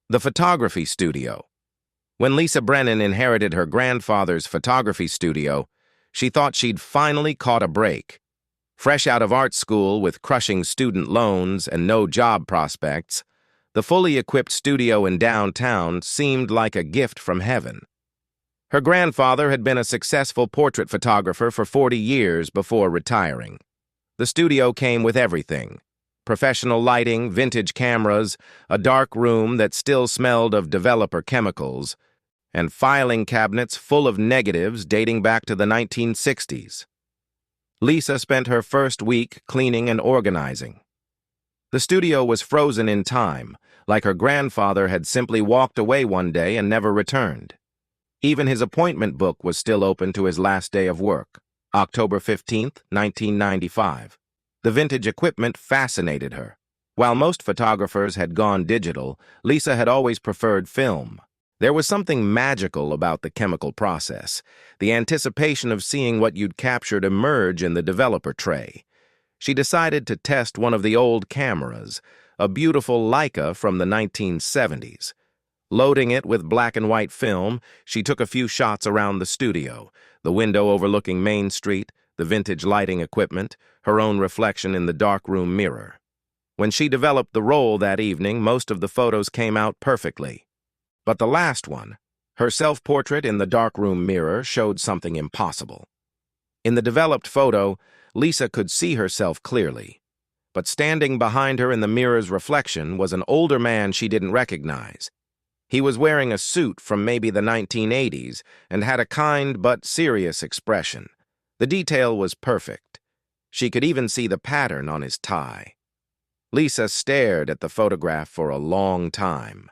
The photography studio. When Lisa Brennan inherited her grandfather's photography studio, she thought she'd finally caught a break. Fresh out of art school with crushing student loans and no job prospects, the fully equipped studio in downtown seemed like a gift from heaven. Her grandfather had been a successful portrait photographer for 40 years before retiring. The studio came with everything: professional lighting, vintage cameras, a dark room that still smelled of developer chemicals, and filing cabinets full of negatives dating back to the 1960s. Lisa spent her first week cleaning and organizing. The studio was frozen in time, like her grandfather had simply walked away one day and never returned. Even his appointment book was still open to his last day of work, October 15th, 1995. The vintage equipment fascinated her. While most photographers had gone digital, Lisa had always preferred film. There was something magical about the chemical process, the anticipation of seeing what you'd captured emerge in the developer tray. She decided to test one of the old cameras, a beautiful Leica from the 1970s. Loading it with black and white film, she took a few shots around the studio, the window overlooking Main Street, the vintage lighting equipment, her own reflection in the darkroom mirror. When she developed the roll that evening, most of the photos came out perfectly. But the last one, her self-portrait in the darkroom mirror, showed something impossible. In the developed photo, Lisa could see herself clearly. But standing behind her in the mirror's reflection was an older man she didn't recognize. He was wearing a suit from maybe the 1980s and had a kind but serious expression. The detail was perfect. She could even see the pattern on his tie. Lisa stared at the photograph for a long time.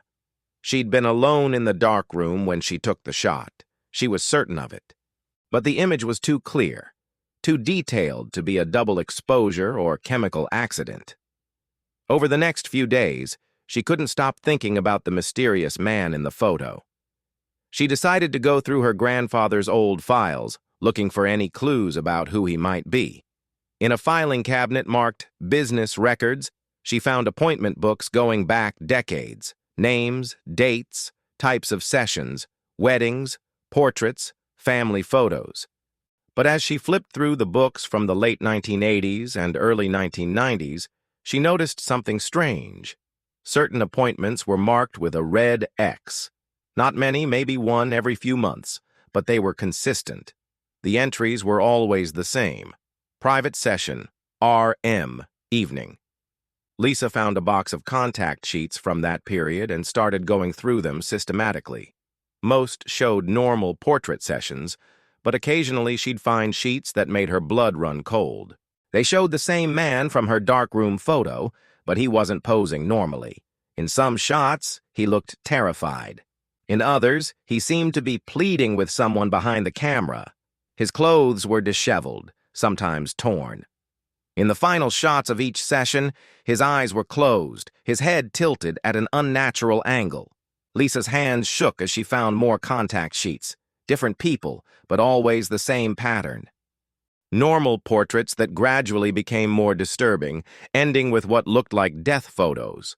She'd been alone in the darkroom when she took the shot. She was certain of it. But the image was too clear, too detailed to be a double exposure or chemical accident. Over the next few days, she couldn't stop thinking about the mysterious man in the photo. She decided to go through her grandfather's old files, looking for any clues about who he might be. In a filing cabinet marked Business Records, she found appointment books going back decades: names, dates, types of sessions, weddings, portraits, family photos. But as she flipped through the books from the late 1980s and early 1990s, she noticed something strange. Certain appointments were marked with a red X. Not many, maybe one every few months, but they were consistent. The entries were always the same: private session, RM, evening. Lisa found a box of contact sheets from that period and started going through them systematically. Most showed normal portrait sessions, but occasionally she'd find sheets that made her blood run cold. They showed the same man from her darkroom photo, but he wasn't posing normally. In some shots, he looked terrified. In others, he seemed to be pleading with someone behind the camera. His clothes were disheveled, sometimes torn. In the final shots of each session, his eyes were closed, his head tilted at an unnatural angle. Lisa's hands shook as she found more contact sheets. Different people, but always the same pattern. Normal portraits that gradually became more disturbing, ending with what looked like death photos.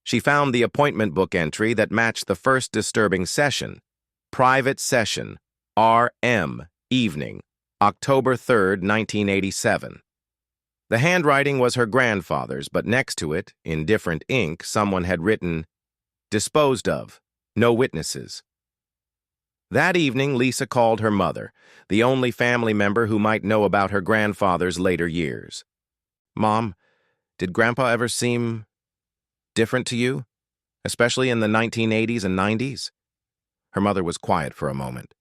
She found the appointment book entry that matched the first disturbing session: private session, RM, evening, October 3rd, 1987. The handwriting was her grandfather's, but next to it, in different ink, someone had written, "Disposed of, no witnesses." That evening, Lisa called her mother, the only family member who might know about her grandfather's later years. "Mom, did Grandpa ever seem different to you, especially in the 1980s and 90s? Her mother was quiet for a moment.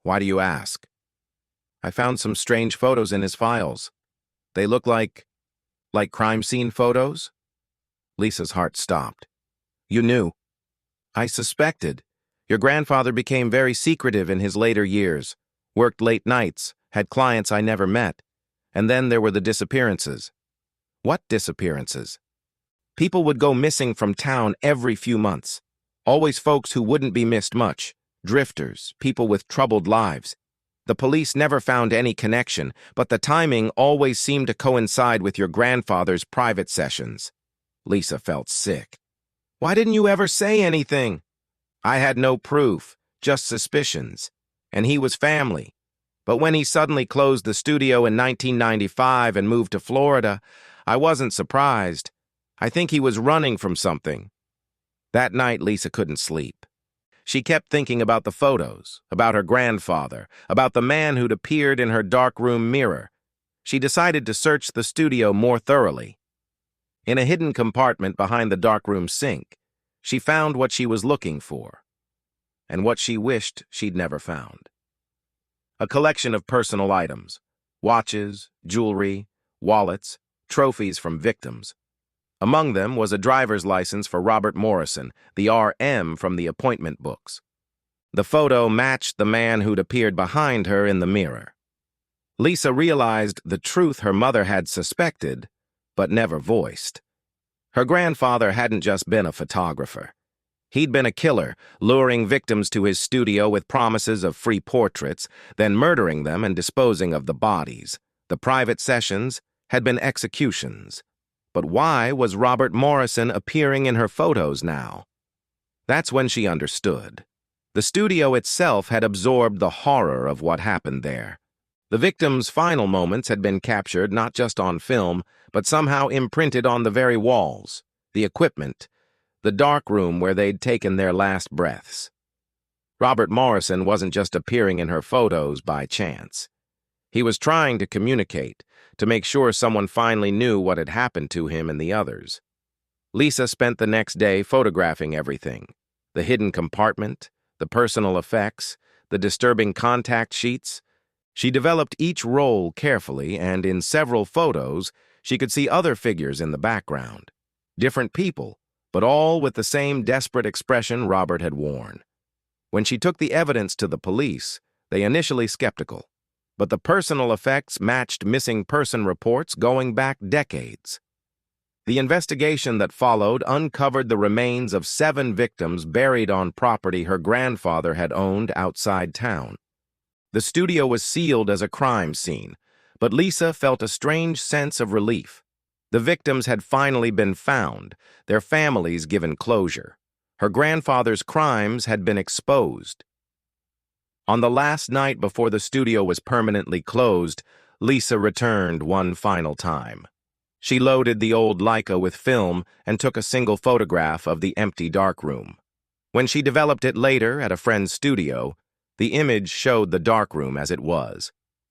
"Why do you ask?" "I found some strange photos in his files. They look like crime scene photos." Lisa's heart stopped. "You knew?" "I suspected. Your grandfather became very secretive in his later years, worked late nights, had clients I never met. And then there were the disappearances." "What disappearances?" "People would go missing from town every few months. Always folks who wouldn't be missed much. Drifters, people with troubled lives. The police never found any connection, but the timing always seemed to coincide with your grandfather's private sessions." Lisa felt sick. Why didn't you ever say anything? I had no proof, just suspicions. And he was family. But when he suddenly closed the studio in 1995 and moved to Florida, I wasn't surprised. I think he was running from something. That night, Lisa couldn't sleep. She kept thinking about the photos, about her grandfather, about the man who'd appeared in her darkroom mirror. She decided to search the studio more thoroughly. In a hidden compartment behind the darkroom sink, she found what she was looking for, and what she wished she'd never found. A collection of personal items: watches, jewelry, wallets, trophies from victims. Among them was a driver's license for Robert Morrison, the RM from the appointment books. The photo matched the man who'd appeared behind her in the mirror. Lisa realized the truth her mother had suspected, but never voiced. Her grandfather hadn't just been a photographer. He'd been a killer, luring victims to his studio with promises of free portraits, then murdering them and disposing of the bodies. The private sessions had been executions. But why was Robert Morrison appearing in her photos now? That's when she understood. The studio itself had absorbed the horror of what happened there. The victims' final moments had been captured not just on film, but somehow imprinted on the very walls, the equipment, the dark room where they'd taken their last breaths. Robert Morrison wasn't just appearing in her photos by chance. He was trying to communicate, to make sure someone finally knew what had happened to him and the others. Lisa spent the next day photographing everything: the hidden compartment, the personal effects, the disturbing contact sheets. She developed each roll carefully, and in several photos, she could see other figures in the background. Different people, but all with the same desperate expression Robert had worn. When she took the evidence to the police, they initially skeptical. But the personal effects matched missing person reports going back decades. The investigation that followed uncovered the remains of 7 victims buried on property her grandfather had owned outside town. The studio was sealed as a crime scene, but Lisa felt a strange sense of relief. The victims had finally been found, their families given closure. Her grandfather's crimes had been exposed. On the last night before the studio was permanently closed, Lisa returned one final time. She loaded the old Leica with film and took a single photograph of the empty darkroom. When she developed it later at a friend's studio, the image showed the darkroom as it was: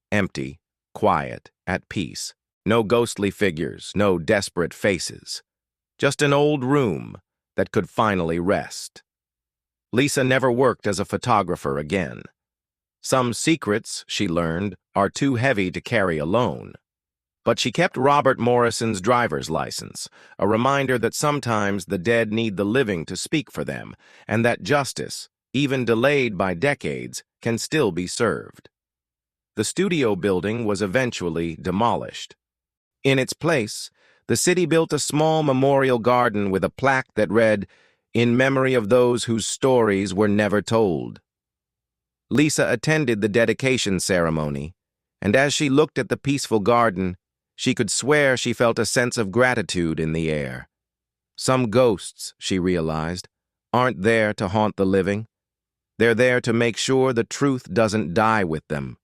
empty, quiet, at peace. No ghostly figures, no desperate faces. Just an old room that could finally rest. Lisa never worked as a photographer again. Some secrets, she learned, are too heavy to carry alone. But she kept Robert Morrison's driver's license, a reminder that sometimes the dead need the living to speak for them, and that justice, even delayed by decades, can still be served. The studio building was eventually demolished. In its place, the city built a small memorial garden with a plaque that read, "In memory of those whose stories were never told." Lisa attended the dedication ceremony, and as she looked at the peaceful garden, she could swear she felt a sense of gratitude in the air. Some ghosts, she realized, aren't there to haunt the living. They're there to make sure the truth doesn't die with them.